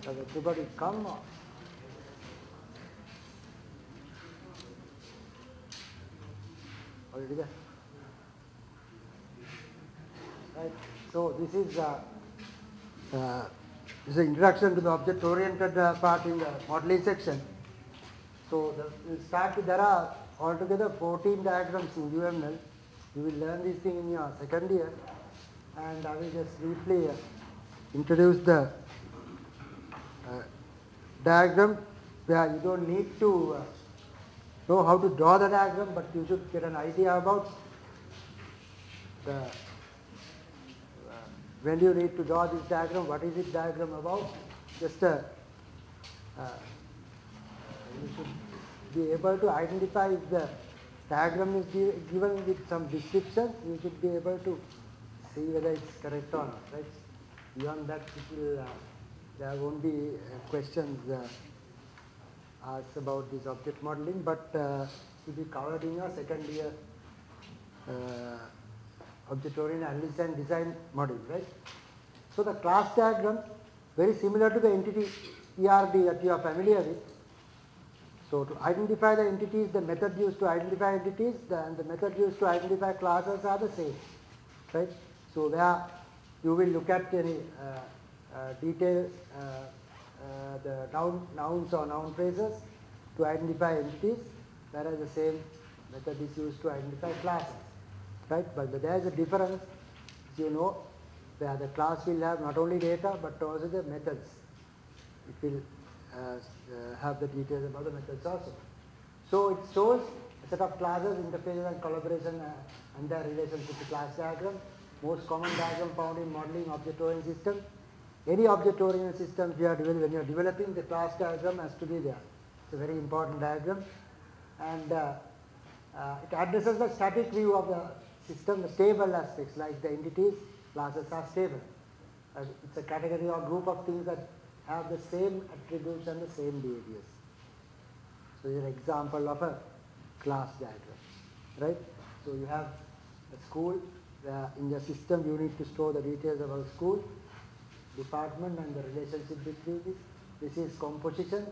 Does everybody come? Or? Already there? Right. So this is the introduction to the object-oriented part in the modeling section. So we'll start with, there are altogether 14 diagrams in UML. You will learn this thing in your second year, and I will just briefly introduce the diagram where you don't need to know how to draw the diagram, but you should get an idea about the when you need to draw this diagram, what is this diagram about. Just you should be able to identify if the diagram is given with some description. You should be able to see whether it's correct or not. Right? Beyond that, there won't be questions asked about this object modeling, but it will be covered in your second year object-oriented analysis and design module, right? So the class diagram, very similar to the entity ERD that you are familiar with. So to identify the entities, the method used to identify entities and the method used to identify classes are the same, right? So where you will look at any detail, the nouns or noun phrases to identify entities, whereas the same method is used to identify classes. Right, but there is a difference, you know, where the class will have not only data but also the methods. It will have the details about the methods also. So it shows a set of classes, interfaces and collaboration and their relationship to class diagram. Most common diagram found in modeling object-oriented system. Any object-oriented system when you are developing, the class diagram has to be there. It's a very important diagram, and it addresses the static view of the system, the stable aspects like the entities, classes are stable. It's a category or group of things that have the same attributes and the same behaviors. So this is an example of a class diagram, right? So you have a school where in the system you need to store the details about school, department and the relationship between this. This is composition.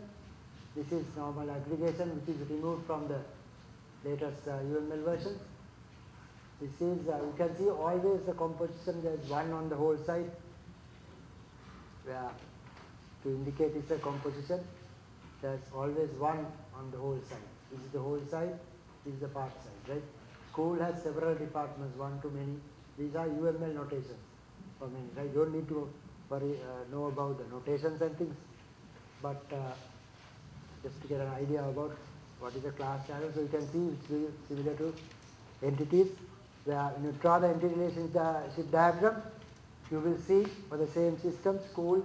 This is normal aggregation, which is removed from the latest UML version. This is, you can see always the composition, there is 1 on the whole side, where to indicate it's a composition, there is always 1 on the whole side. This is the whole side, this is the part side, right? School has several departments, 1 to many. These are UML notations for many, right? You don't need to worry, know about the notations and things, but just to get an idea about what is a class diagram. So you can see it's similar to entities, where when you draw the entity relationship diagram, you will see for the same system, school,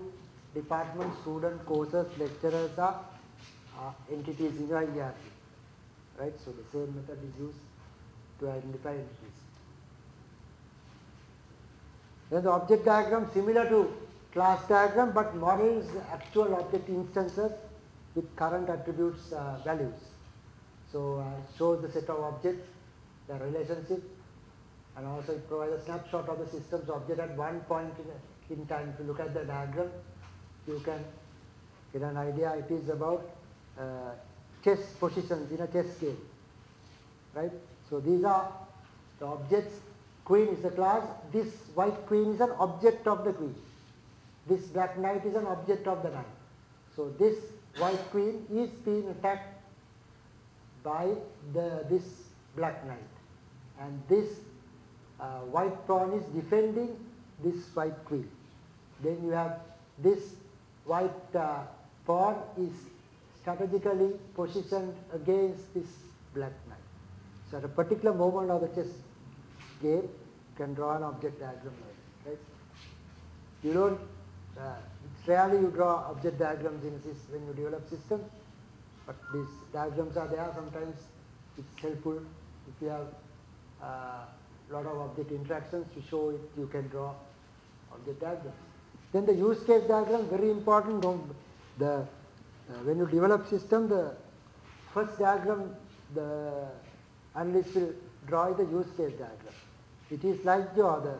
department, student, courses, lecturers are entities in your hierarchy, right? So the same method is used to identify entities. Then the object diagram similar to class diagram, but models actual object instances with current attributes values. So it shows the set of objects, the relationship, and also it provides a snapshot of the system's object at one point in time. If you look at the diagram, you can get an idea. It is about chess positions in a chess game, right? So these are the objects. Queen is the class. This white queen is an object of the queen. This black knight is an object of the knight. So this white queen is being attacked by this black knight, and this white pawn is defending this white queen. Then you have this white pawn is strategically positioned against this black knight. So at a particular moment of the chess game, you can draw an object diagram like this, right? You don't, it's rarely you draw object diagrams in when you develop systems, but these diagrams are there. Sometimes it's helpful if you have lot of object interactions to show it, you can draw object diagrams. Then the use case diagram, very important. When you develop system, the first diagram the analyst will draw the use case diagram. It is like the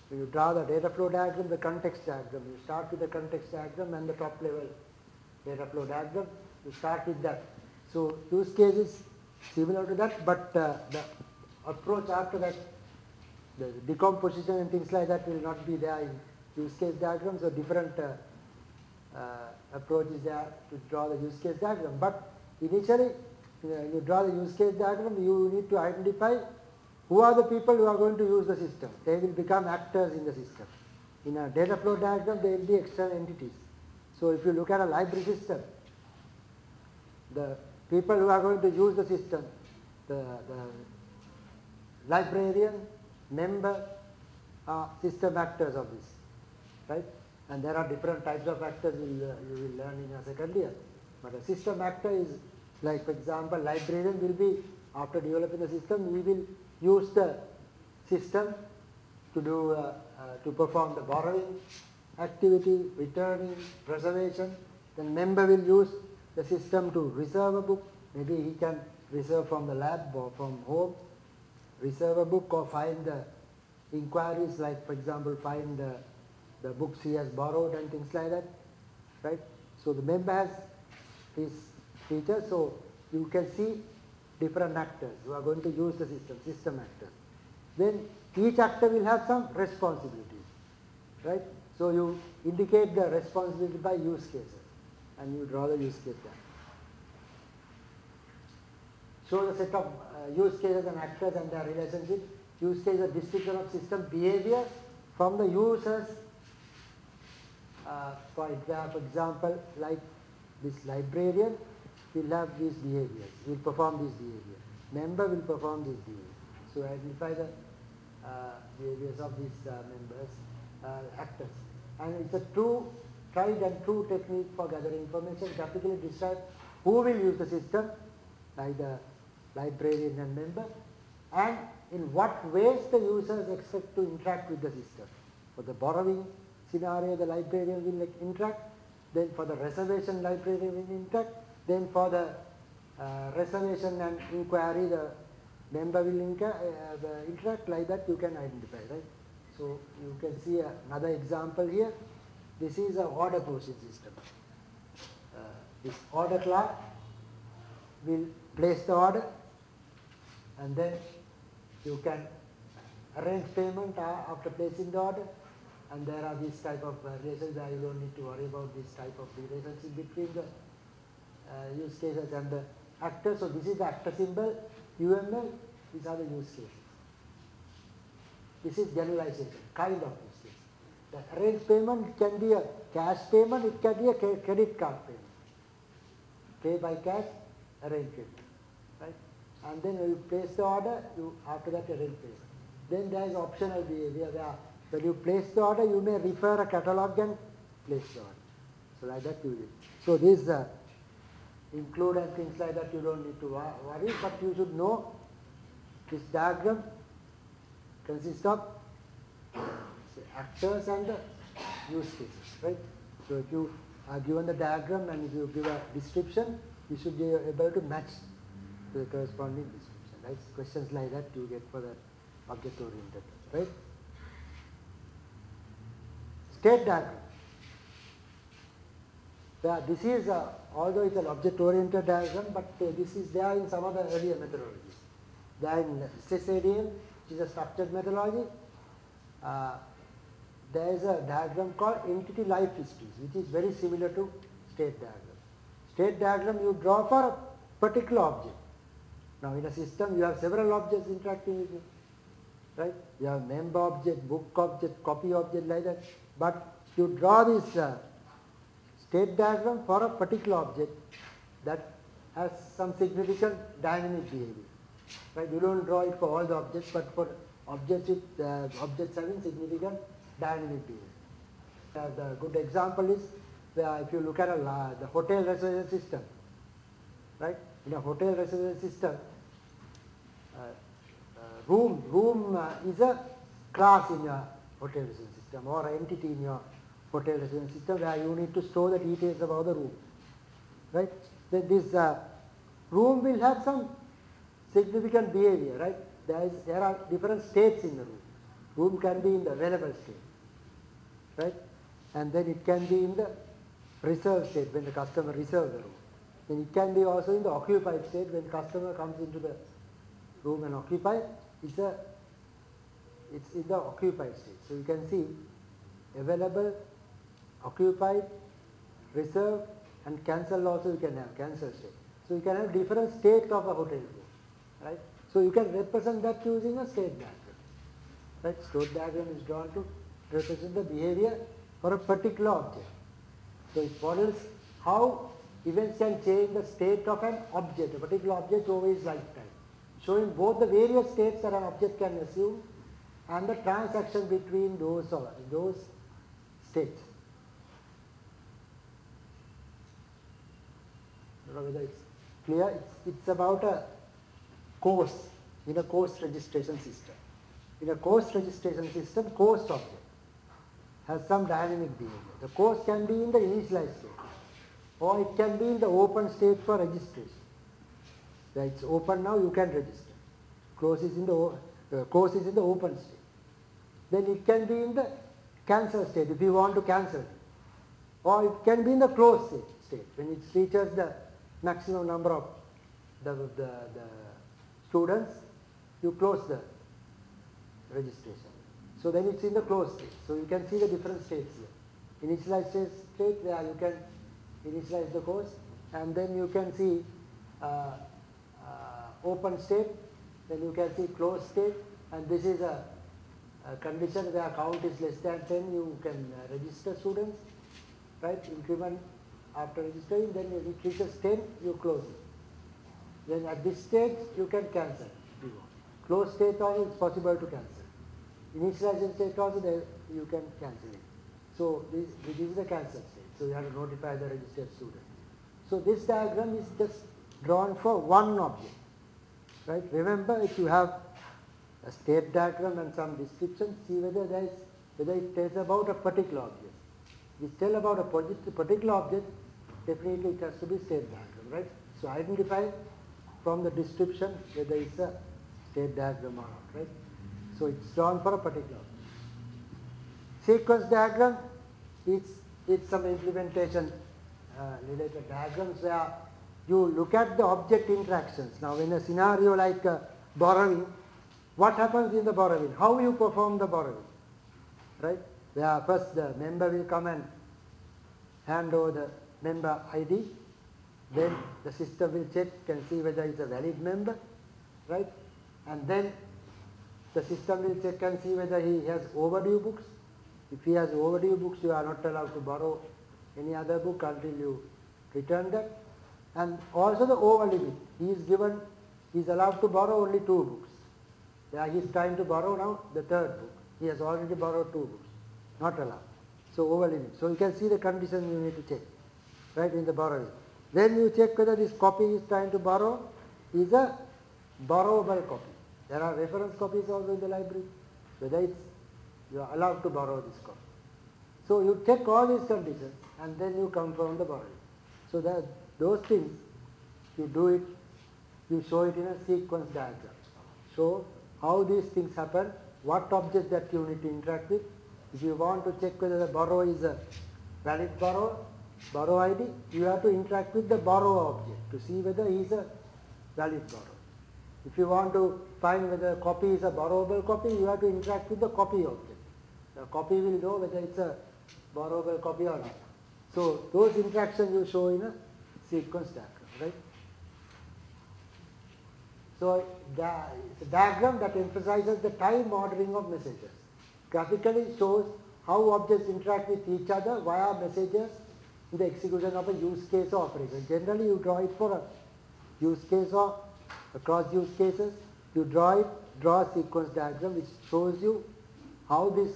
When you draw the data flow diagram, the context diagram, you start with the context diagram and the top level data flow diagram, you start with that. So use case is similar to that, but the approach after that, the decomposition and things like that will not be there in use case diagram, so different approach is there to draw the use case diagram. But initially, you draw the use case diagram, you need to identify who are the people who are going to use the system. They will become actors in the system. In a data flow diagram, they will be external entities. So if you look at a library system, the people who are going to use the system, the librarian, member, are system actors of this, right? And there are different types of actors you will learn in a second year. But a system actor is like, for example, librarian will be, after developing the system, we will use the system to do to perform the borrowing activity, returning, preservation. Then member will use the system to reserve a book. Maybe he can reserve from the lab or from home, reserve a book or find the inquiries, like for example find the books he has borrowed and things like that, right? So the member has his features, so you can see different actors who are going to use the system actors. Then each actor will have some responsibilities, right? So you indicate the responsibility by use cases and you draw the use case there. Show the set of use cases and actors and their relationship. Use case is a description of system behavior from the users. For example, like this librarian will have these behaviors, will perform this behavior. Member will perform this behavior. So identify the behaviors of these members, actors. And it's a tried and true technique for gathering information. Typically describe who will use the system, like the librarian and member, and in what ways the users expect to interact with the system. For the borrowing scenario, the librarian will interact. Then for the reservation, librarian will interact. Then for the reservation and inquiry, the member will interact. Like that you can identify, right? So you can see another example here. This is an order processing system. This order clerk will place the order, and then you can arrange payment after placing the order, and there are these type of relations where you don't need to worry about this type of relationship between the use cases and the actors. So this is the actor symbol, UML, these are the use cases. This is generalization, kind of use case. The arranged payment can be a cash payment, it can be a credit card payment. Pay by cash, arrange payment, right? And then when you place the order, after that arrange payment. Then there is optional behavior where when you place the order, you may refer a catalog and place the order. So like that you will. So this include and things like that you don't need to worry, but you should know this diagram consists of actors and the use cases, right? So if you are given the diagram and if you give a description, you should be able to match to the corresponding description, right? Questions like that you get for the object-oriented, right? State diagram. This is, although it's an object-oriented diagram, but this is there in some of the earlier methodologies. There in SSADL, which is a structured methodology, there is a diagram called entity life histories, which is very similar to state diagram. State diagram you draw for a particular object. Now in a system you have several objects interacting with you, right? You have member object, book object, copy object, like that. But you draw this state diagram for a particular object that has some significant dynamic behavior, right? You don't draw it for all the objects, but for objects with objects having significant dynamic behavior. The good example is where if you look at the hotel reservation system, right? In a hotel reservation system, room is a class in your hotel reservation system or an entity in your hotel reservation system where you need to store the details about the room, right? Then this room will have some significant behavior, right? There are different states in the room. Room can be in the available state, right? And then it can be in the reserved state when the customer reserves the room. Then it can be also in the occupied state when customer comes into the room and occupies. It's in the occupied state. So you can see available, occupied, reserved, and cancel also you can have cancel state. So you can have different states of a hotel room, right? So you can represent that using a state diagram, right? State diagram is drawn to represent the behavior for a particular object. So it models how events can change the state of an object, a particular object over its lifetime, showing both the various states that an object can assume and the transaction between those states. I don't know whether it's clear. It's about a course in a course registration system. In a course registration system, course object has some dynamic behavior. The course can be in the initialized state, or it can be in the open state for registration. So it's open now, you can register. Course is in the open state. Then it can be in the cancel state if you want to cancel it. Or it can be in the closed state when it reaches the maximum number of the students, you close the registration. So then it's in the closed state. So you can see the different states here. Initialized state where you can initialize the course, and then you can see open state, then you can see closed state, and this is a condition where count is less than 10, you can register students, right? Increment after registering, then when it reaches 10, you close it. Then at this stage, you can cancel if you want. Closed state also it's possible to cancel. Initialization state also you can cancel it. So this is the cancel state. So you have to notify the registered student. So this diagram is just drawn for one object, right? Remember, if you have a state diagram and some description, see whether it tells about a particular object. If it tells about a particular object, definitely it has to be state diagram, right? So identify from the description whether it's a state diagram or not, right? So it's drawn for a particular object. Sequence diagram, it's some implementation related diagrams where you look at the object interactions. Now in a scenario like borrowing, what happens in the borrowing? How you perform the borrowing, right? Where first the member will come and hand over the member ID, then the system will check and see whether it's a valid member, right? And then the system will check and see whether he has overdue books. If he has overdue books, you are not allowed to borrow any other book until you return that. And also the over limit. He is allowed to borrow only 2 books. Yeah, he is trying to borrow now the 3rd book. He has already borrowed 2 books. Not allowed. So over limit. So you can see the condition you need to check, right, in the borrowing. Then you check whether this copy he is trying to borrow is a borrowable copy. There are reference copies also in the library, whether you are allowed to borrow this copy. So you check all these conditions and then you confirm the borrowing. So that those things, you do it, you show it in a sequence diagram. Show how these things happen, what objects that you need to interact with. If you want to check whether the borrower is a valid borrower, borrow ID, you have to interact with the borrower object to see whether he is a valid borrower. If you want to find whether a copy is a borrowable copy, you have to interact with the copy object. The copy will know whether it's a borrowable copy or not. So those interactions you show in a sequence diagram, right? So it's a diagram that emphasizes the time ordering of messages. Graphically shows how objects interact with each other via messages in the execution of a use case or operation. Generally you draw it for a use case or across use cases. You draw a sequence diagram which shows you how this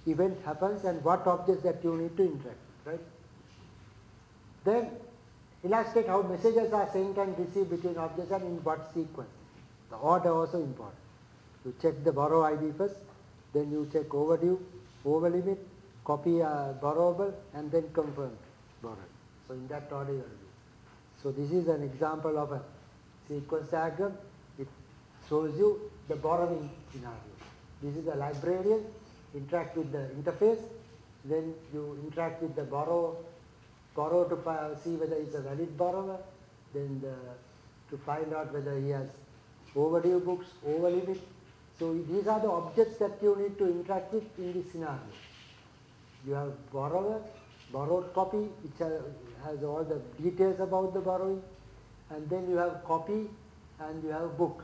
event happens and what objects that you need to interact with, right? Then illustrate how messages are sent and received between objects and in what sequence. The order also important. You check the borrow ID first, then you check overdue, over limit, copy borrowable, and then confirm borrowing. So in that order you will do. So this is an example of a sequence diagram. It shows you the borrowing scenario. This is the librarian, interact with the interface, then you interact with the borrower to see whether he is a valid borrower, then to find out whether he has overdue books, over limit. So these are the objects that you need to interact with in this scenario. You have borrower, borrowed copy, which has all the details about the borrowing, and then you have copy and you have book.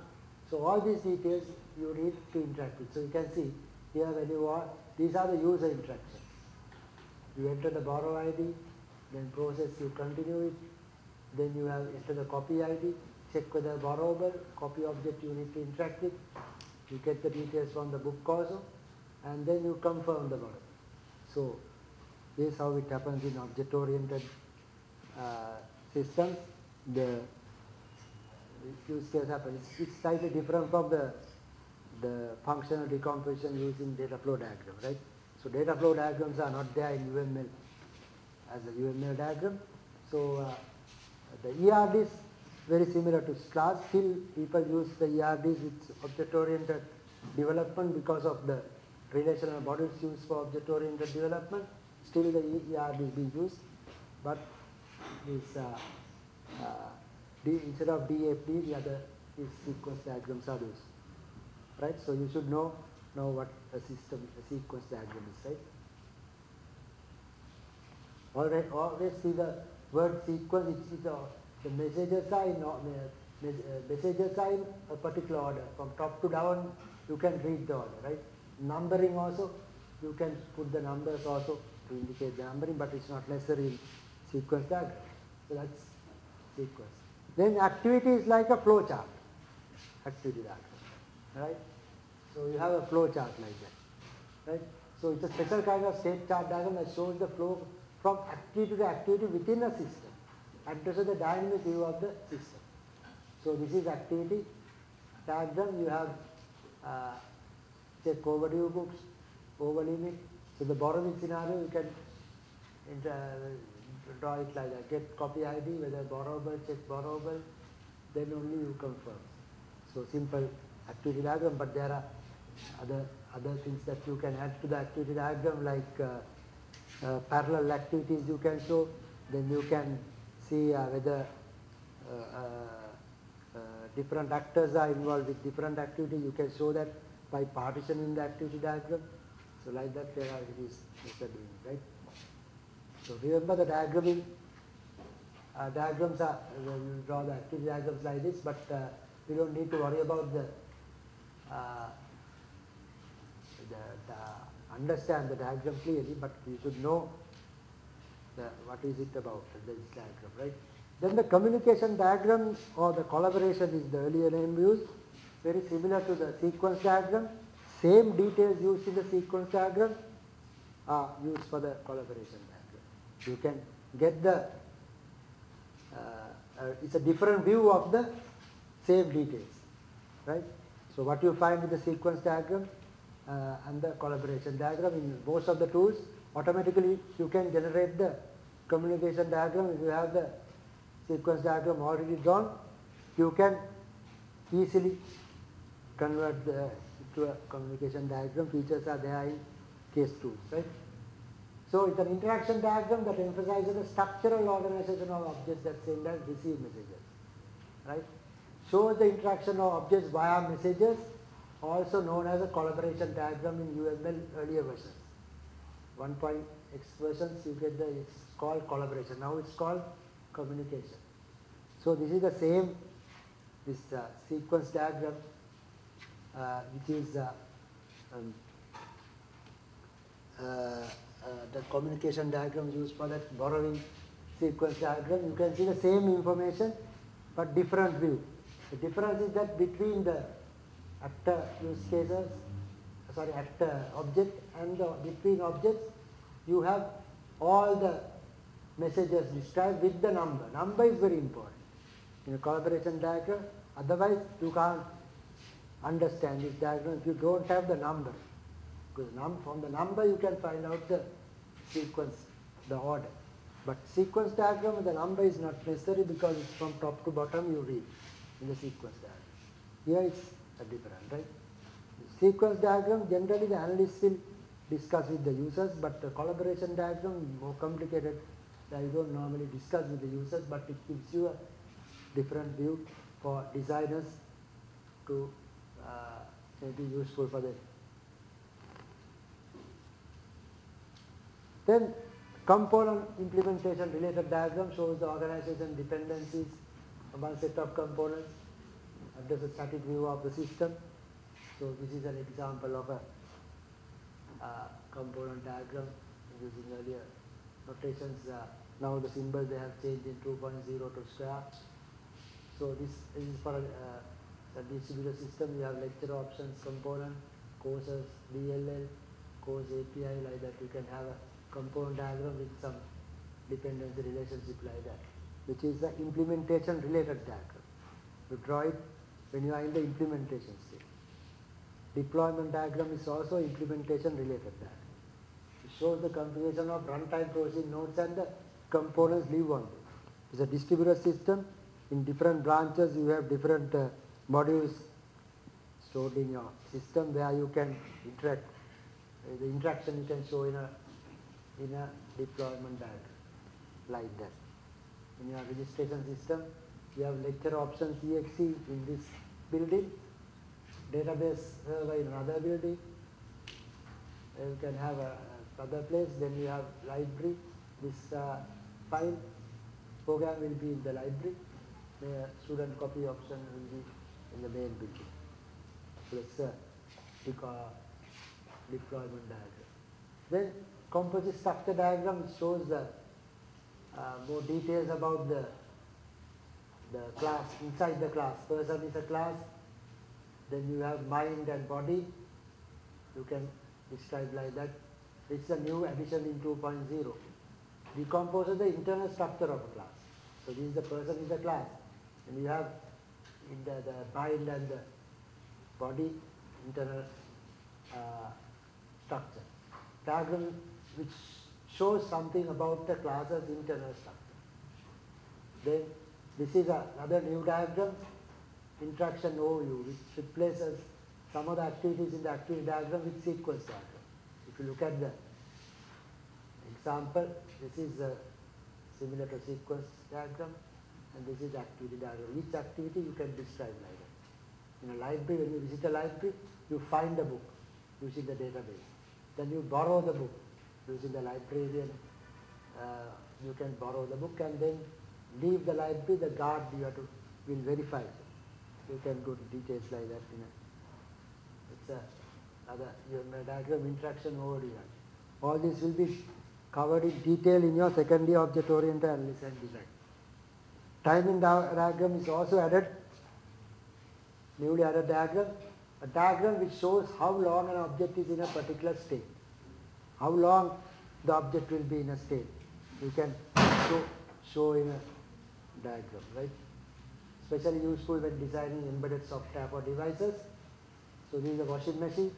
So all these details you need to interact with. So you can see here when you are, these are the user interactions. You enter the borrow ID, then process you continue it, then you have enter the copy ID, check whether borrowable, copy object you need to interact with, you get the details from the book also, and then you confirm the borrow. So this is how it happens in object-oriented systems. The use case happens. It's slightly different from the functional decomposition using data flow diagram, right? So data flow diagrams are not there in UML as a UML diagram. So the ERD is very similar to SCLAS. Still people use the ERDs with object-oriented development because of the relational models used for object-oriented development. Still the ERD is being used, but this instead of DFD, the other is sequence diagrams are used, right? So you should know what a sequence diagram is, right? Always see the word sequence. The messages are in a particular order. From top to down, you can read the order, right? Numbering also, you can put the numbers also to indicate the numbering, but it's not necessary in sequence diagram. So that's sequence. Then activity is like a flow chart, activity diagram, right? So you have a flow chart like that, right? So it's a special kind of state chart diagram that shows the flow from activity to activity within a system and to show the dynamic view of the system. So this is activity diagram. You have check overdue books, over limit. So the borrowing scenario you can draw it like that. Get copy ID, whether borrowable, check borrowable, then only you confirm. So simple activity diagram, but there are other things that you can add to the activity diagram, like parallel activities you can show. Then you can see whether different actors are involved with different activities. You can show that by partitioning the activity diagram. So like that there are it is doing, right? So remember the diagramming diagrams are, we draw the activity diagrams like this, but we don't need to worry about the understand the diagram clearly, but we should know what is it about this diagram, right? Then the communication diagram or the collaboration is the earlier name used, very similar to the sequence diagram. Same details used in the sequence diagram are used for the collaboration diagram. You can get the, it's a different view of the same details, right? So what you find with the sequence diagram and the collaboration diagram, in most of the tools, automatically you can generate the communication diagram. If you have the sequence diagram already drawn, you can easily convert to a communication diagram. Features are there in case tools, right? So it's an interaction diagram that emphasizes the structural organization of objects that send and receive messages, right? Shows the interaction of objects via messages, also known as a collaboration diagram in UML earlier versions. 1.x versions you get it's called collaboration. Now it's called communication. So this is the same, this sequence diagram, which is the communication diagram used for that borrowing sequence diagram. You can see the same information but different view. The difference is that between the actor use cases, actor object and between objects, you have all the messages described with the number. Number is very important in a collaboration diagram. Otherwise, you can't understand this diagram if you don't have the number. Because from the number you can find out the sequence, the order. But sequence diagram, the number is not necessary because it's from top to bottom you read in the sequence diagram. Here it's different, right? Sequence diagram, generally the analysts will discuss with the users, but the collaboration diagram is more complicated. I don't normally discuss with the users, but it gives you a different view for designers to may be useful for them. Then component implementation related diagram shows the organization dependencies of one set of components, address a static view of the system. So this is an example of a component diagram using earlier notations. Now the symbols they have changed in 2.0 to square. So this is for a distributed system. You have lecture options, component, courses, DLL, course API, like that. You can have a component diagram with some dependency relationship like that, which is the implementation related diagram. You draw it when you are in the implementation state. Deployment diagram is also implementation related diagram. It shows the configuration of runtime processing nodes and the components live on them. It's a distributed system. In different branches you have different modules stored in your system where you can interact. The interaction you can show in a deployment diagram like that. In your registration system you have lecture options exe in this building, database server in another building. You can have another place. Then you have library. This file program will be in the library. The student copy option will be in the main building. So it's a deployment diagram. Then composite structure diagram shows the more details about the class inside the class. Person is a class. Then you have mind and body. You can describe like that. It's a new addition in 2.0. Decomposes the internal structure of a class. So this is the person is a class. And you have in the mind and the body internal structure. Diagram which shows something about the class's internal structure. Then this is another new diagram, interaction overview, which replaces some of the activities in the activity diagram with sequence diagram. If you look at the example, this is similar to sequence diagram, and this is the activity diagram. Each activity you can describe like that. In a library, when you visit a library, you find a book using the database. Then you borrow the book using the librarian. You can borrow the book and then leave the library. The guard you have to will verify. You can go to details like that. It's another diagram interaction overview. All this will be covered in detail in your second year object-oriented analysis and design. Timing diagram is also added, newly added diagram. A diagram which shows how long an object is in a particular state. How long the object will be in a state. You can show in a diagram, right? Especially useful when designing embedded software for devices. So this is a washing machine.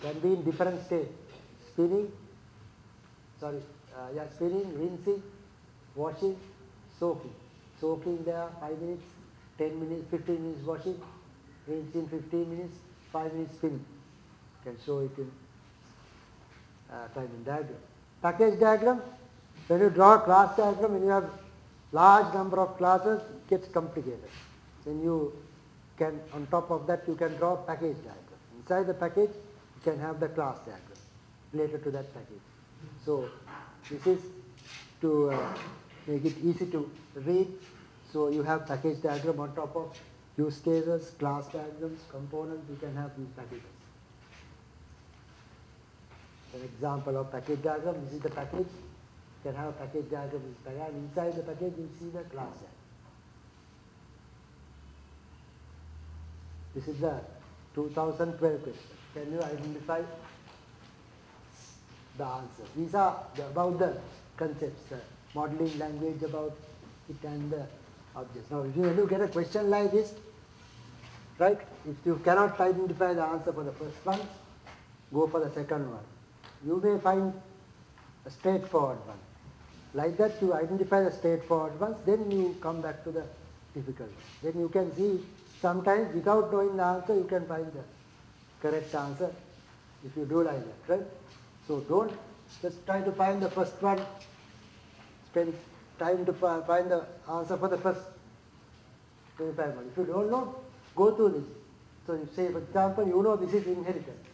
Can be in different states. Spinning, spinning, rinsing, washing, soaking. Soaking there 5 minutes, 10 minutes, 15 minutes washing, rinsing 15 minutes, 5 minutes spinning. You can show it in timing diagram. Package diagram, when you draw a class diagram, when you have large number of classes, it gets complicated. Then you can, on top of that, you can draw a package diagram. Inside the package, you can have the class diagram related to that package. So this is to make it easy to read. So you have package diagram on top of use cases, class diagrams, components. You can have these packages. An example of package diagram. This is the package. You can have a package diagram and inside the package you see the class diagram. This is the 2012 question. Can you identify the answer? These are about the concepts, the modeling language about it and the objects. Now, when you get a question like this, right, if you cannot identify the answer for the first one, go for the second one. You may find a straightforward one. Like that, you identify the straightforward ones, then you come back to the difficult ones. Then you can see sometimes without knowing the answer, you can find the correct answer if you do like that, right? So don't just try to find the first one, spend time to find the answer for the first 25 ones. If you don't know, go through this. So you say, for example, you know this is inheritance.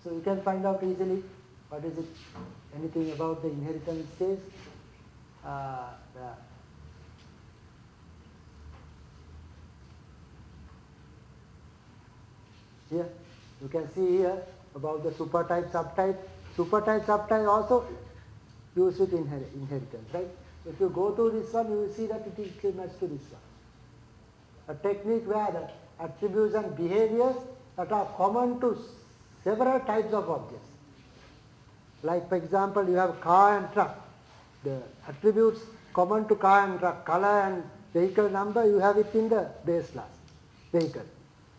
So you can find out easily what is it, anything about the inheritance case. Here, you can see here about the supertype, subtype. Supertype, subtype also used with inheritance, right? So if you go through this one, you will see that it is similar to this one. A technique where the attributes and behaviors that are common to several types of objects. Like for example, you have car and truck. The attributes common to car and truck, color and vehicle number, you have it in the base class, vehicle.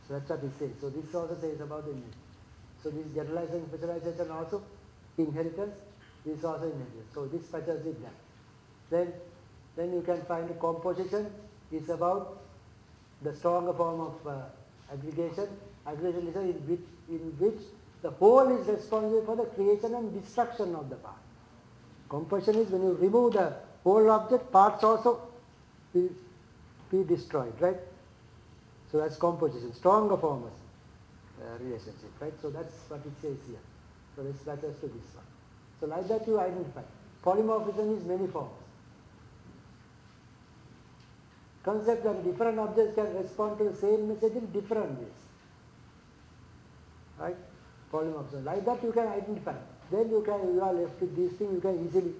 So that's what it says. So this also says about the inheritance. So this generalization, specialization also inheritance, this also inheritance. So this matches with that. Then you can find the composition is about the stronger form of aggregation. Aggregation is in which the whole is responsible for the creation and destruction of the part. Composition is when you remove the whole object, parts also will be destroyed, right? So that's composition, stronger form of relationship, right? So that's what it says here. So this matters to this one. So like that you identify. Polymorphism is many forms. Concept that different objects can respond to the same message in different ways. Right? Polymorphism. Like that you can identify. Then you are left with these things, you can easily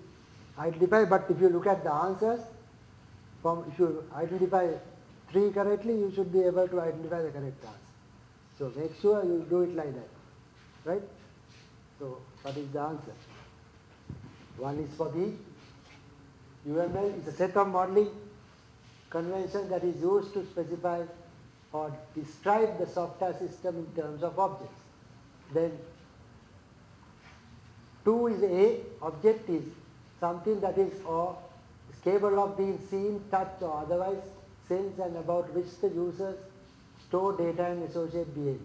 identify, but if you look at the answers, if you identify 3 correctly, you should be able to identify the correct answer. So make sure you do it like that. Right? So what is the answer? One is for B. UML is a set of modeling conventions that is used to specify or describe the software system in terms of objects. Then 2 is A, object is something that is or is capable of being seen, touched or otherwise sensed and about which the users store data and associate behavior.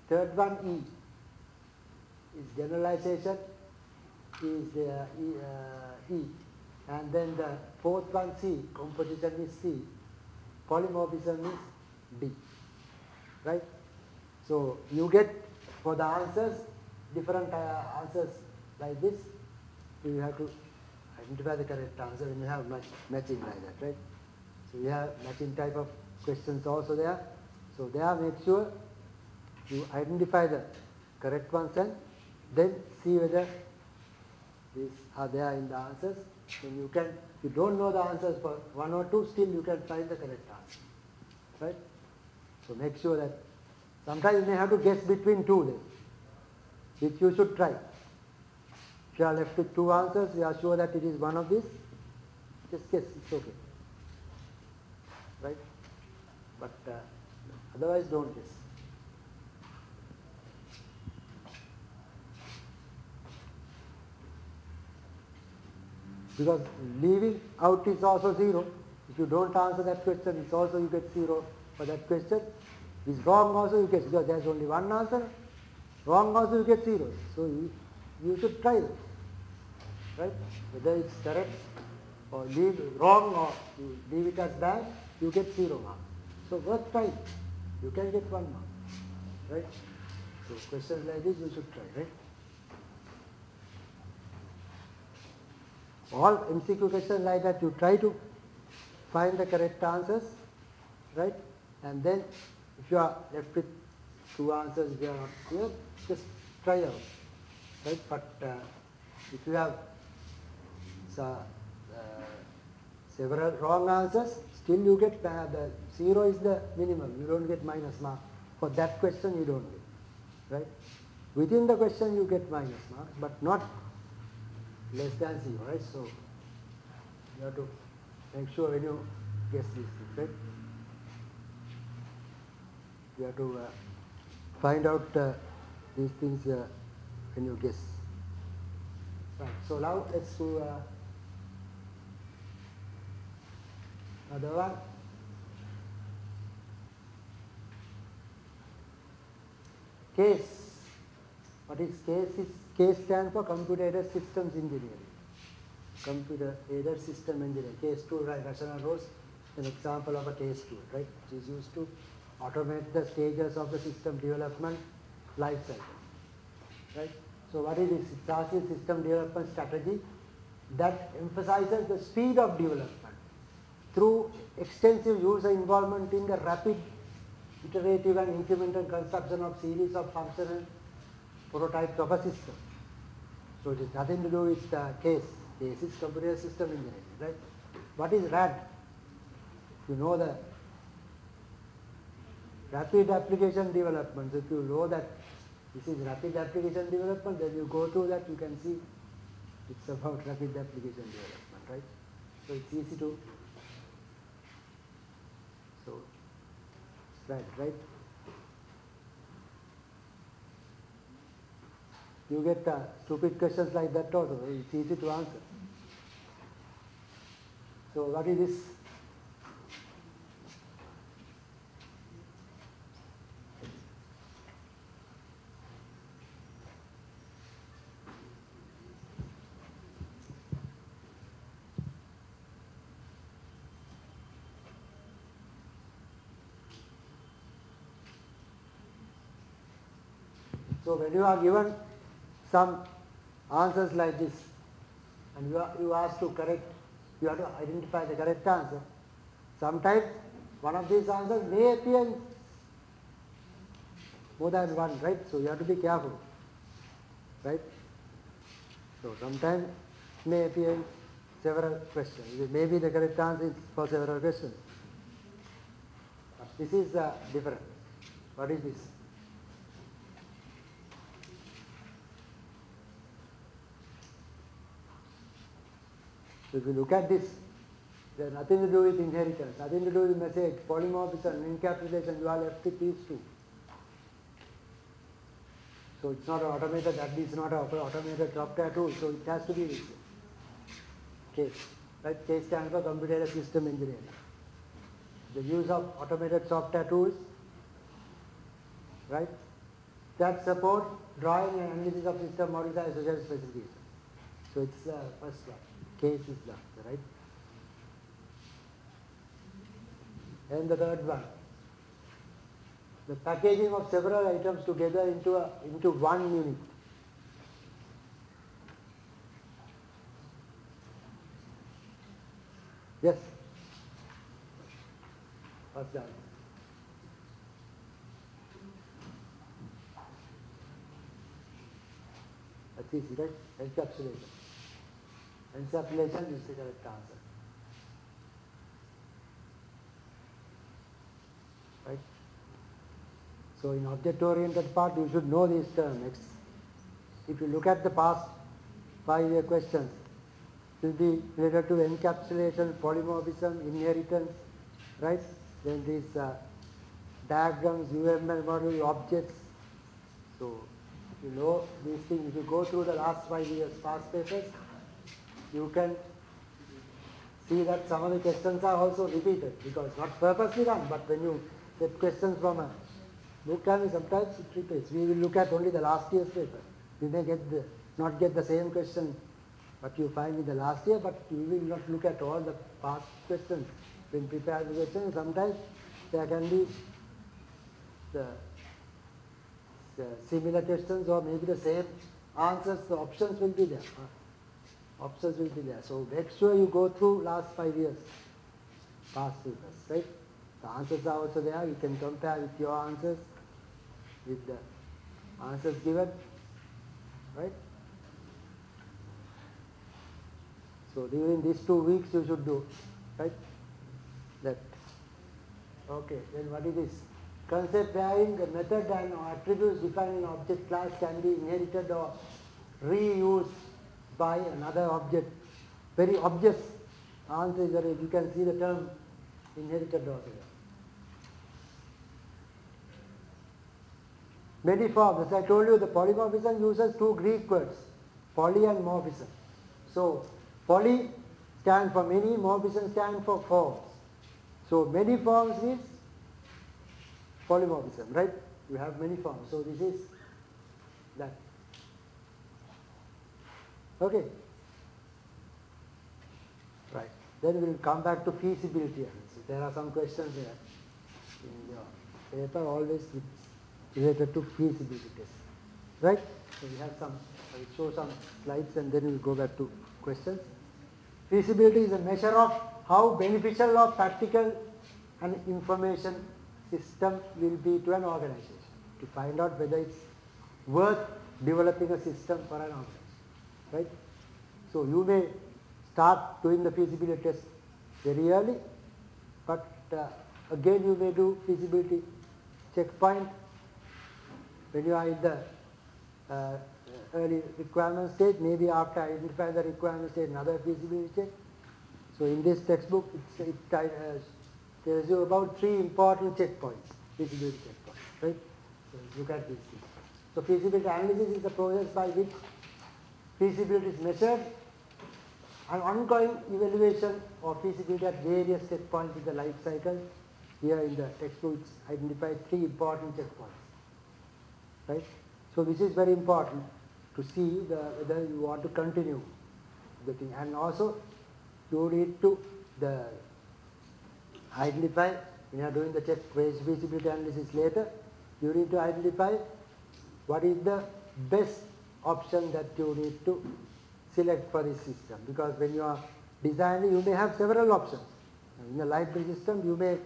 Third one E is generalization, is E. And then the fourth one C, composition is C, polymorphism is D. Right? So you get for the answers, different answers like this, you have to identify the correct answer and you have matching like that, right? So you have matching type of questions also there. So there make sure you identify the correct ones and then see whether these are there in the answers. Then you can, if you don't know the answers for 1 or 2, still you can find the correct answer. Right? So make sure that sometimes you may have to guess between 2 then, which you should try. If you are left with 2 answers, you are sure that it is one of these, just guess, it's okay. Right? But otherwise don't guess. Because leaving out is also 0. If you don't answer that question, it's also you get 0 for that question. If it's wrong also you get 0. There's only one answer. Wrong also you get 0. So you should try it. Right? Whether it's correct or leave wrong or you leave it as bad, you get 0 mark. So worth trying. You can get 1 mark. Right? So questions like this you should try, right? All MCQ questions like that, you try to find the correct answers, right? And then if you are left with 2 answers, if you are not clear, just try out, right? But if you have several wrong answers, still you get the 0 is the minimum. You don't get minus mark. For that question you don't get, right? Within the question you get minus mark, but not less than 0, right? So you have to make sure when you guess these things, right? You have to find out these things when you guess. Right. So now let's do another one. CASE. What is CASE? CASE stands for Computer Aided Systems Engineering. Computer Aided System Engineering. CASE tool, right? Rational Rose, an example of a CASE tool, right? Which is used to automate the stages of the system development life cycle, right? So what is this? It's a system development strategy that emphasizes the speed of development through extensive user involvement in the rapid, iterative and incremental construction of series of functional prototypes of a system. So it has nothing to do with CASE. CASE is computer system engineering, right? What is RAD? You know the rapid application development. So if you know that this is rapid application development, then you go through that, you can see it's about rapid application development, right? So it's easy to, so right? You get stupid questions like that also, it's easy to answer. So what is this? So when you are given some answers like this, and you asked to correct, you have to identify the correct answer. Sometimes one of these answers may appear in more than one, right? So you have to be careful, right? So sometimes it may appear in several questions. It may be the correct answer for several questions. But this is different. What is this? So if you look at this, there is nothing to do with inheritance, nothing to do with message, polymorphism, encapsulation, you are left with these two. So it's not an automated, that is not an automated software tool, so it has to be this CASE. Right? CASE stands for Computer Aided System Engineering. The use of automated software tools, right, that support drawing and analysis of system models and associated specifications. So it's the first one. CASE is the answer, right? And the third one, the packaging of several items together into one unit. Yes? What's that? That's easy, right? Encapsulation. Encapsulation is the correct answer. Right? So in object-oriented part, you should know these terms. If you look at the past 5-year questions, it will be related to encapsulation, polymorphism, inheritance, right? Then these diagrams, UML model, objects. So if you know these things, if you go through the last 5 years past papers, you can see that some of the questions are also repeated, because not purposely done, but when you get questions from a book, sometimes it repeats. We will look at only the last year's paper. You may not get the same question what you find in the last year, but you will not look at all the past questions. When prepare the questions, sometimes there can be the similar questions or maybe the same answers. The options will be there. Options will be there. So make sure you go through last 5 years past papers, right? The answers are also there. You can compare with your answers with the answers given, right? So during these 2 weeks you should do, right? That. Okay, then what is this? Concept wherein the method and attributes defined in object class can be inherited or reused by another object. Very obvious answer is that you can see the term inherited also. Many forms, as I told you, the polymorphism uses 2 Greek words, poly and morphism. So poly stands for many, morphism stands for forms. So many forms is polymorphism, right? You have many forms. So this is that. Okay. Right. Then we will come back to feasibility analysis. There are some questions there in your paper always related to feasibility test. Right? So we have some, I will show some slides and then we will go back to questions. Feasibility is a measure of how beneficial or practical an information system will be to an organization, to find out whether it's worth developing a system for an organization. Right? So you may start doing the feasibility test very early, but again you may do feasibility checkpoint when you are in the early requirement stage, maybe after identifying the requirement stage, another feasibility check. So in this textbook, it tells you about 3 important checkpoints, feasibility checkpoints, right? So look at these things. So feasibility analysis is the process by which feasibility is measured. An ongoing evaluation of feasibility at various checkpoints in the life cycle. Here in the textbook, it's identified 3 important checkpoints, right? So this is very important to see whether you want to continue the thing, and also you need to identify when you are doing the feasibility analysis later. You need to identify what is the best option that you need to select for this system, because when you are designing, you may have several options. In a library system, you may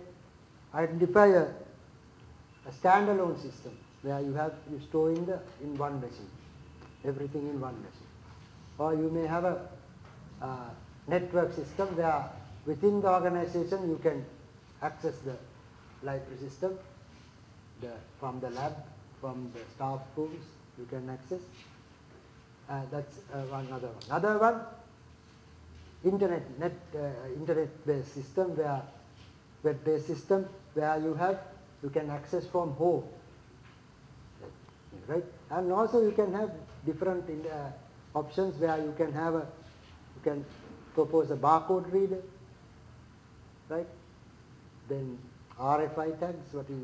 identify a standalone system where you store in one machine, everything in one machine. Or you may have a network system where within the organization you can access the library system from the lab, from the staff rooms you can access. That's another one. Another one, internet-based system, web-based system where you can access from home, right? And also you can have different options where you can propose a barcode reader, right? Then RFI tags, what is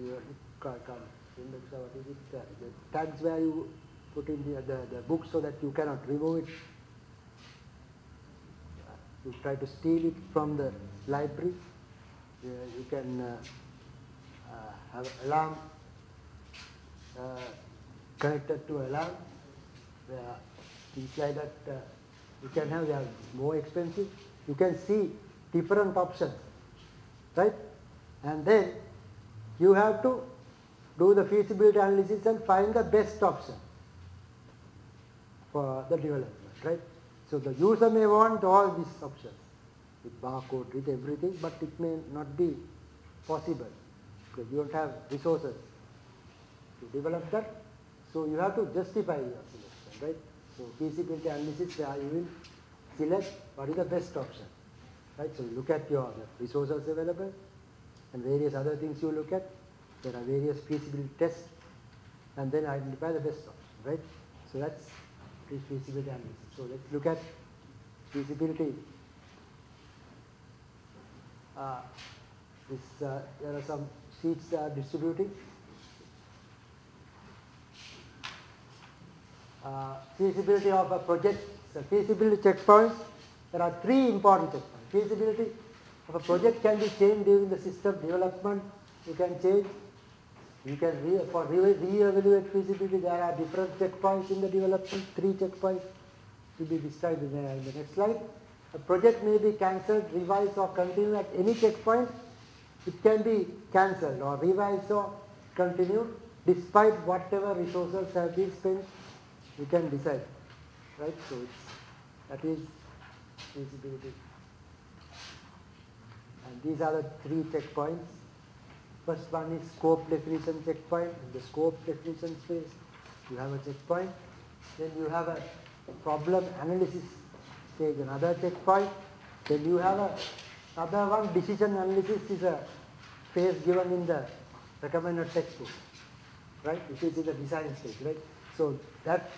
the tags where you put in the book so that you cannot remove it. You try to steal it from the library. You can have alarm connected to alarm. Things like that you can have. They are more expensive. You can see different options, right? And then you have to do the feasibility analysis and find the best option for the development, right? So the user may want all these options with barcode, with everything, but it may not be possible because you don't have resources to develop that. So you have to justify your selection, right? So feasibility analysis where you will select what is the best option, right? So you look at the resources available and various other things you look at. There are various feasibility tests and then identify the best option, right? So that's feasibility analysis. So let's look at feasibility. There are some sheets distributing. Feasibility of a project. So feasibility checkpoints. There are 3 important checkpoints. Feasibility of a project can be changed during the system development. You can change. You can re-evaluate feasibility. There are different checkpoints in the development. 3 checkpoints to be described in the next slide. A project may be cancelled, revised or continued at any checkpoint. It can be cancelled or revised or continued despite whatever resources have been spent. You can decide, right? So that is feasibility. And these are the 3 checkpoints. First one is scope definition checkpoint. In the scope definition phase, you have a checkpoint. Then you have a problem analysis stage, another checkpoint. Then you have another one, decision analysis is a phase given in the recommended textbook, right? It is in the design stage, right? So that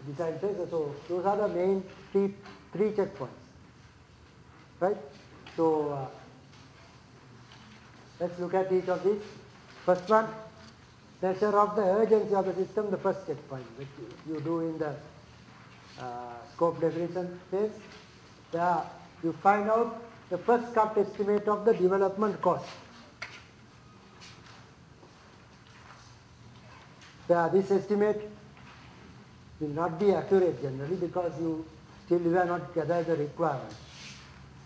design phase. So those are the main three checkpoints, right? So let's look at each of these. First one, measure of the urgency of the system, the first checkpoint, which you do in the scope definition phase. There you find out the first cut estimate of the development cost. This estimate will not be accurate generally because you have not gathered the requirement.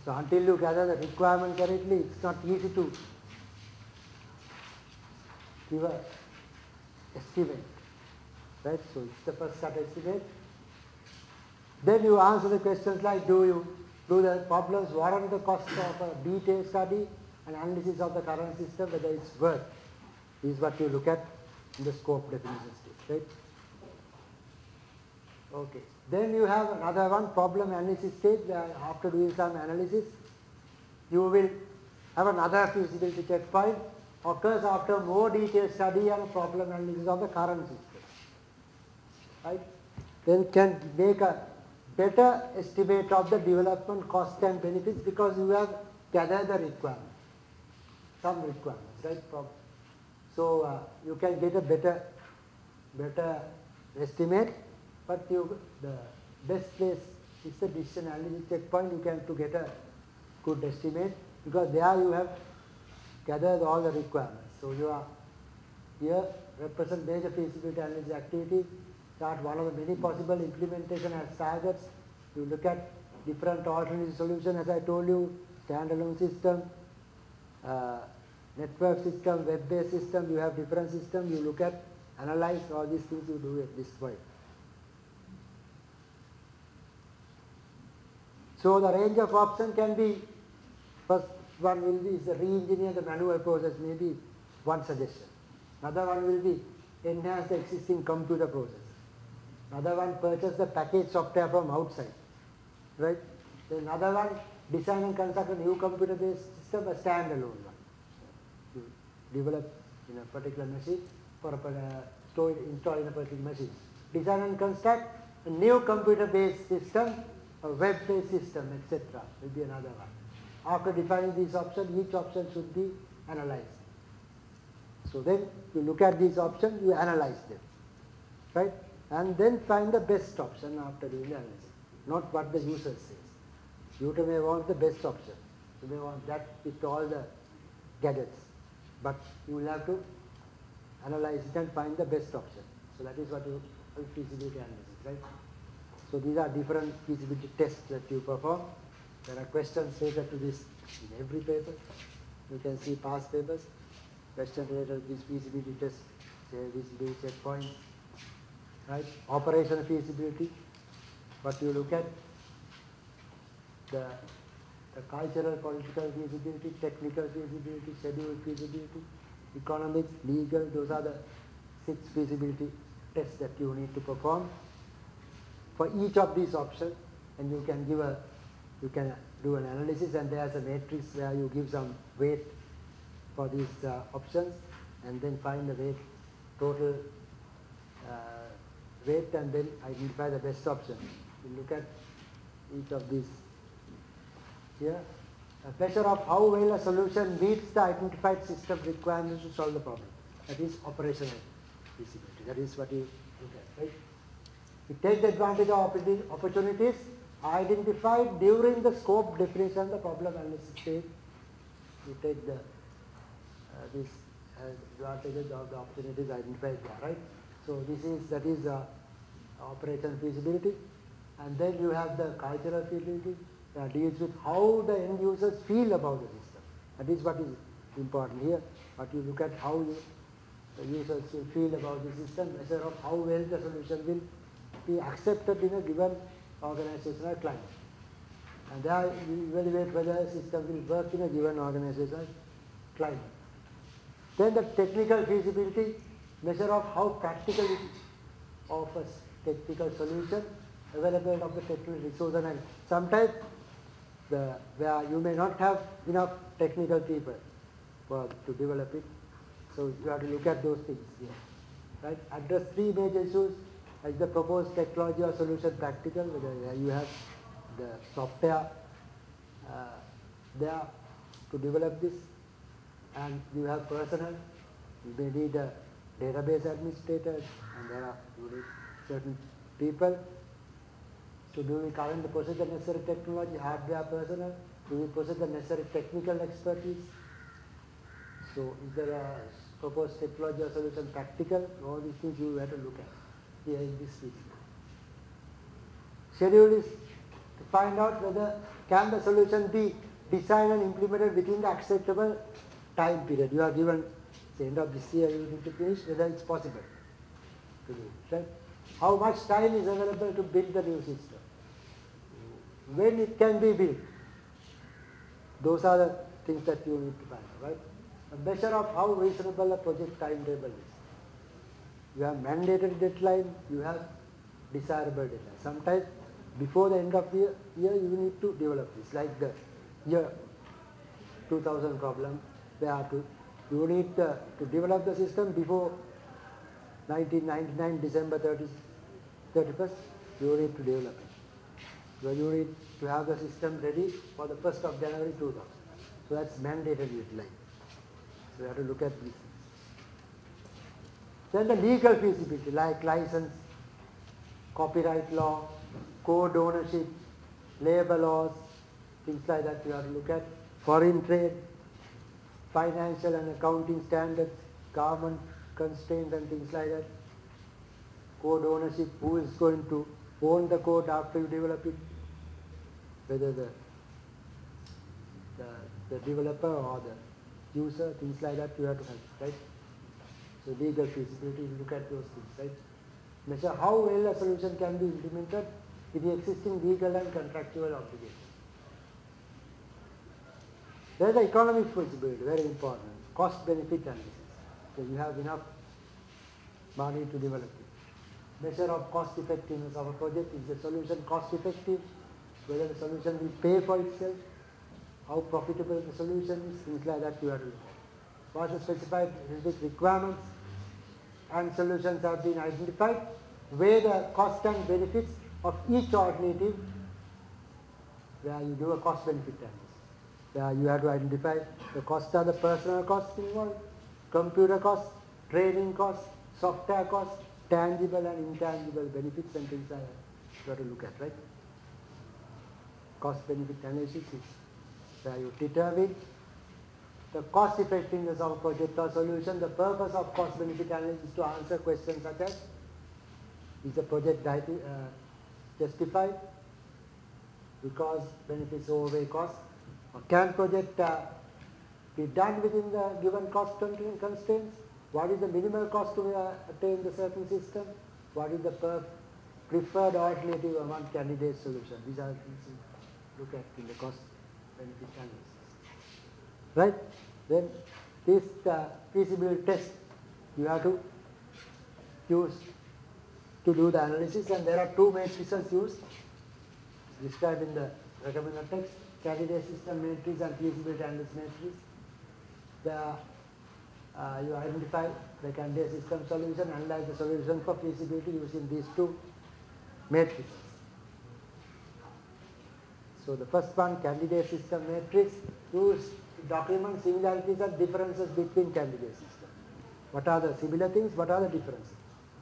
So until you gather the requirement correctly, it's not easy to give an estimate, right? So it's the first cut estimate. Then you answer the questions like, do the problems warrant the cost of a detailed study and analysis of the current system, whether it's worth. This is what you look at in the scope definition stage, right? Okay. Then you have another one, problem analysis stage, where after doing some analysis, you will have another feasibility checkpoint, occurs after more detailed study and problem analysis of the current system, right? Then can make a better estimate of the development cost and benefits because you have gathered the requirements, some requirements, right? So you can get a better estimate, but the best place is the decision analysis checkpoint. You can to get a good estimate because there you have gathered all the requirements. So you are here represent major feasibility analysis activities. Start one of the many possible implementation as targets. You look at different alternative solutions, as I told you, standalone system, network system, web-based system. You have different systems. You look at, analyze all these things. You do it this way. So the range of options can be, first one will be re-engineer the manual process, maybe one suggestion. Another one will be enhance the existing computer process. Another one, purchase the package software from outside, right? Then another one, design and construct a new computer-based system, a standalone one. To develop in a particular machine for install in a particular machine. Design and construct a new computer-based system, a web-based system, etc. will be another one. After defining these options, each option should be analyzed. So then you look at these options, you analyze them, right? And then find the best option after doing the analysis, not what the user says. User may want the best option. You may want that with all the gadgets, but you will have to analyze it and find the best option. So that is what you call feasibility analysis, right? So these are different feasibility tests that you perform. There are questions related to this in every paper. You can see past papers. Questions related to this feasibility test, say feasibility checkpoint, right? Operational feasibility. But you look at the cultural, political feasibility, technical feasibility, schedule feasibility, economics, legal. Those are the 6 feasibility tests that you need to perform for each of these options, and you can do an analysis, and there's a matrix where you give some weight for these options, and then find the weight, total weight, and then identify the best option. You look at each of these here. A measure of how well a solution meets the identified system requirements to solve the problem. That is operational feasibility. That is what you look at, right? You take the advantage of opportunities identified during the scope definition, the problem analysis stage. You take these advantages of the opportunities identified there, right? So that is operational feasibility, and then you have the cultural feasibility that deals with how the end users feel about the system. That is what is important here. But you look at how the users will feel about the system, measure of how well the solution will be accepted in a given organization or client. And there you evaluate whether a system will work in a given organization or client. Then the technical feasibility, measure of how practical it offers technical solution, available of the technical resource, and sometimes where you may not have enough technical people to develop it. So you have to look at those things here. Right? Address 3 major issues. Is the proposed technology or solution practical? Whether you have the software there to develop this, and you have personnel. You may need database administrators, and there are certain people. So do we currently possess the necessary technology, hardware, personnel? Do we possess the necessary technical expertise? So is there a proposed technology or solution practical? All these things you have to look at here in this video. Schedule is to find out whether can the solution be designed and implemented within the acceptable time period. You are given the end of this year you need to finish, whether it's possible to do it, right? How much time is available to build the new system? When it can be built? Those are the things that you need to find out, right? A measure of how reasonable a project timetable is. You have mandated deadline, you have desirable deadline. Sometimes before the end of the year you need to develop this, like the year 2000 problem, you need to develop the system before 1999 December 31st, you need to develop it. So you need to have the system ready for the 1st of January 2000. So that's mandated deadline. So you have to look at this. Then the legal feasibility, like license, copyright law, code ownership, labor laws, things like that you have to look at. Foreign trade, financial and accounting standards, government constraints and things like that. Code ownership, who is going to own the code after you develop it, whether the developer or the user, things like that you have to help, right? So legal feasibility, you look at those things, right? Measure how well a solution can be implemented with the existing legal and contractual obligations. There is the economic feasibility, very important. Cost benefit analysis. So you have enough money to develop it. Measure of cost effectiveness of a project. Is the solution cost effective? Whether the solution will pay for itself? How profitable the solution is? Things like that you have to look at. What are the specified requirements and solutions have been identified? Weigh the cost and benefits of each alternative, where you do a cost benefit analysis. Where you have to identify the costs are the personal costs involved, computer costs, training costs, software costs, tangible and intangible benefits and things like that you have to look at, right? Cost benefit analysis is where you determine the cost effectiveness of a project or solution. The purpose of cost benefit analysis is to answer questions such as, is the project justified because benefits overweigh costs? Or can project be done within the given cost constraints? What is the minimal cost to attain the certain system? What is the preferred alternative among candidate solutions? These are things to look at in the cost benefit analysis. Right? Then this feasibility test you have to use to do the analysis, and there are two matrices used described in the recommended text: candidate system matrix and feasibility analysis matrix. You identify the candidate system solution, analyze the solution for feasibility using these two matrices. So the first one, candidate system matrix, use to document similarities and differences between candidate systems. What are the similar things? What are the differences?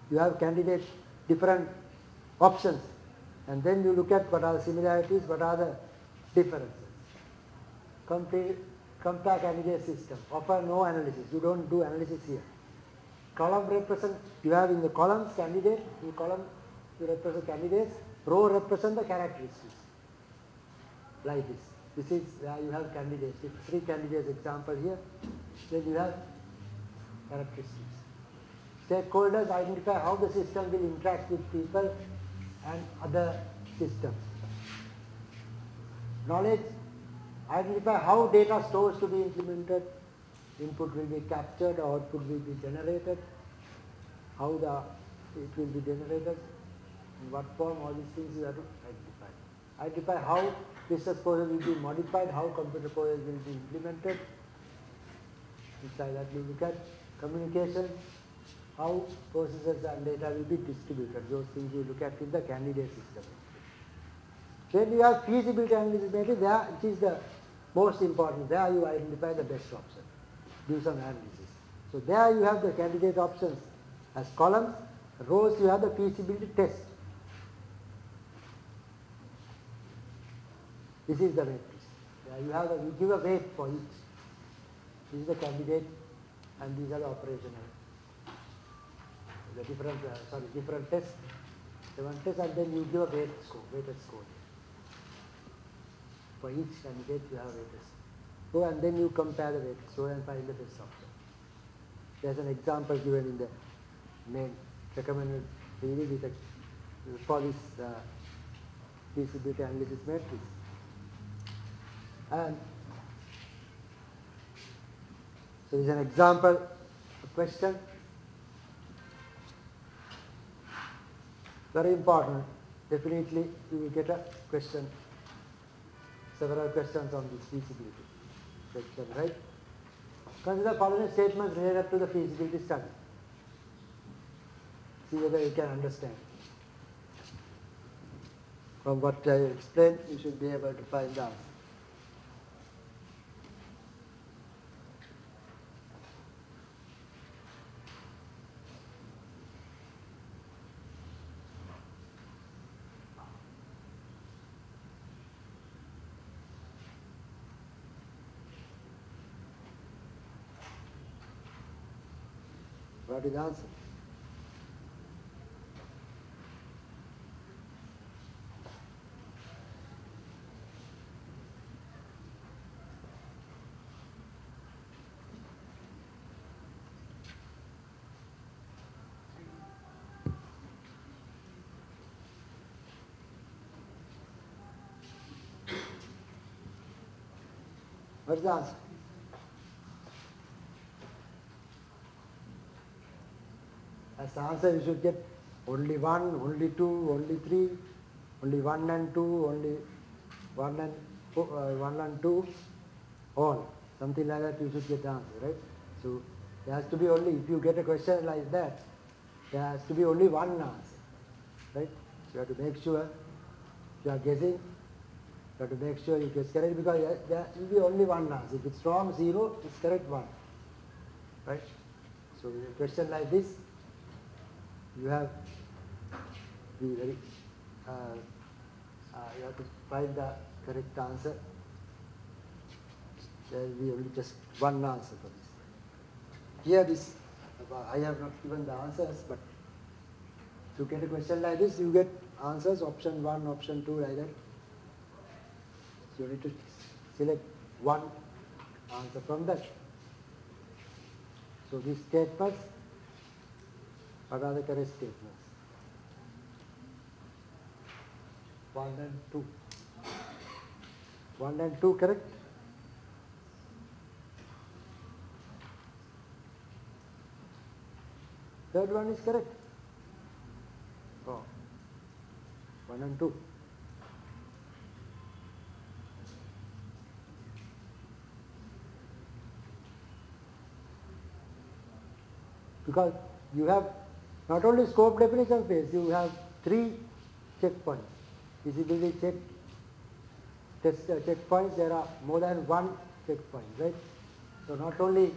You have candidate different options, and then you look at what are the similarities, what are the differences. Compare candidate system. Offer no analysis. You don't do analysis here. Column represent, you have in the columns candidate, in column you represent candidates, row represent the characteristics. Like this. This is where you have candidates. If 3 candidates example here, then you have characteristics. Stakeholders identify how the system will interact with people and other systems. Knowledge, identify how data stores to be implemented, input will be captured, output will be generated, how it will be generated, in what form, all these things you have to identify. Identify how business process will be modified, how computer process will be implemented, things like that. You look at communication, how processes and data will be distributed, those things you look at in the candidate system. Then you have feasibility analysis matrix, there which is the most important. There you identify the best option. Do some analysis. So there you have the candidate options as columns, rows you have the feasibility test. This is the matrix. You give a weight for each. This is the candidate and these are the operational. The different tests. The one test and then you give a weighted score. For each candidate you have a weighted score. And then you compare the weighted score and find the best option. There's an example given in the main recommended theory for this feasibility analysis matrix. And so this is an example, a question. Very important. Definitely you will get a question, several questions on this feasibility question, right? Consider the following statements related to the feasibility study. See whether you can understand. From what I explained, you should be able to find out. What is the answer? What is the answer? As the answer you should get only 1, only 2, only 3, only 1 and 2, only 1 and 2, all. Something like that you should get the answer, right? So there has to be only, if you get a question like that, there has to be only one answer, right? So you have to make sure, if you are guessing, you have to make sure you get correct because there will be only one answer. If it's wrong 0, it's correct 1, right? So a question like this, you have to be very, you have to find the correct answer. There will be only just one answer for this. Here this, I have not given the answers, but to get a question like this, you get answers, option 1, option 2, like that. So you need to select one answer from that. So these statements, what are the correct statements? 1 and 2. 1 and 2 correct? Third one is correct. Oh, 1 and 2. Because you have not only scope definition phase, you have 3 checkpoints. Feasibility check, test checkpoints, there are more than 1 checkpoint, right? So not only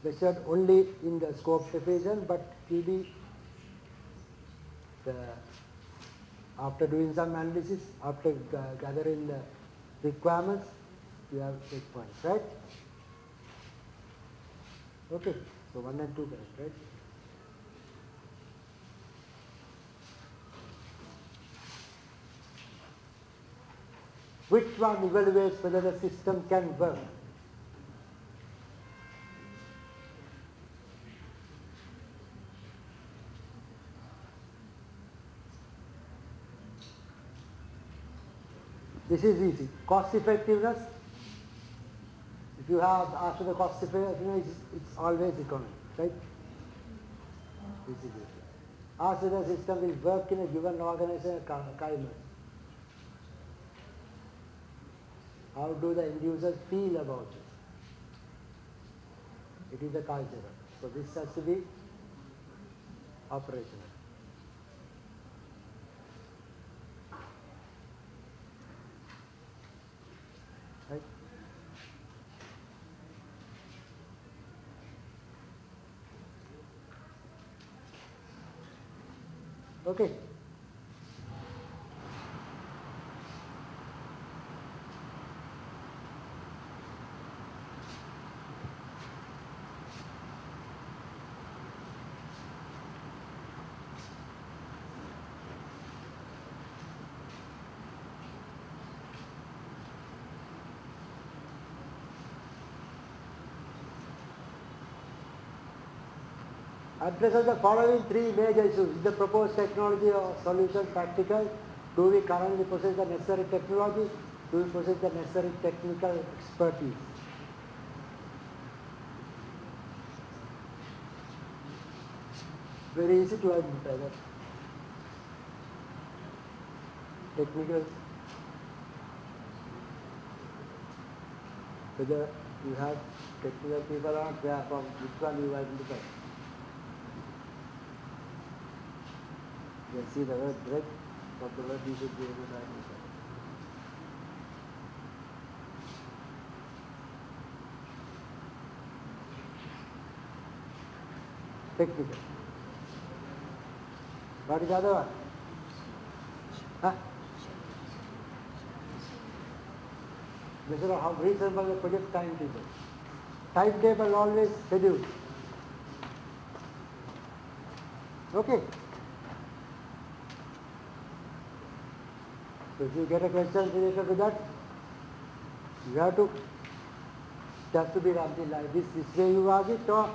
measured only in the scope definition, but it will be after doing some analysis, after gathering the requirements, you have checkpoints, right? Okay, so 1 and 2 correct, right? Which one evaluates whether the system can work? This is easy. Cost effectiveness. If you have after the cost effectiveness, it's always economic, right? This is easy. After the system will work in a given organization, climate. How do the end users feel about it? It is the culture. So this has to be operational. Right? Okay. Addresses the following three major issues. Is the proposed technology or solution practical? Do we currently possess the necessary technology? Do we possess the necessary technical expertise? Very easy to identify that. Technical, whether you have technical people or not, where from which one you identify. You see the word break, but the word you should be able to identify. Technical. What is the other one? Huh? Measure how reasonable the project timetable. Timetable always scheduled. Okay. So if you get a question related to that, you have to, it has to be something like this way you ask it, or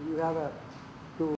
you have a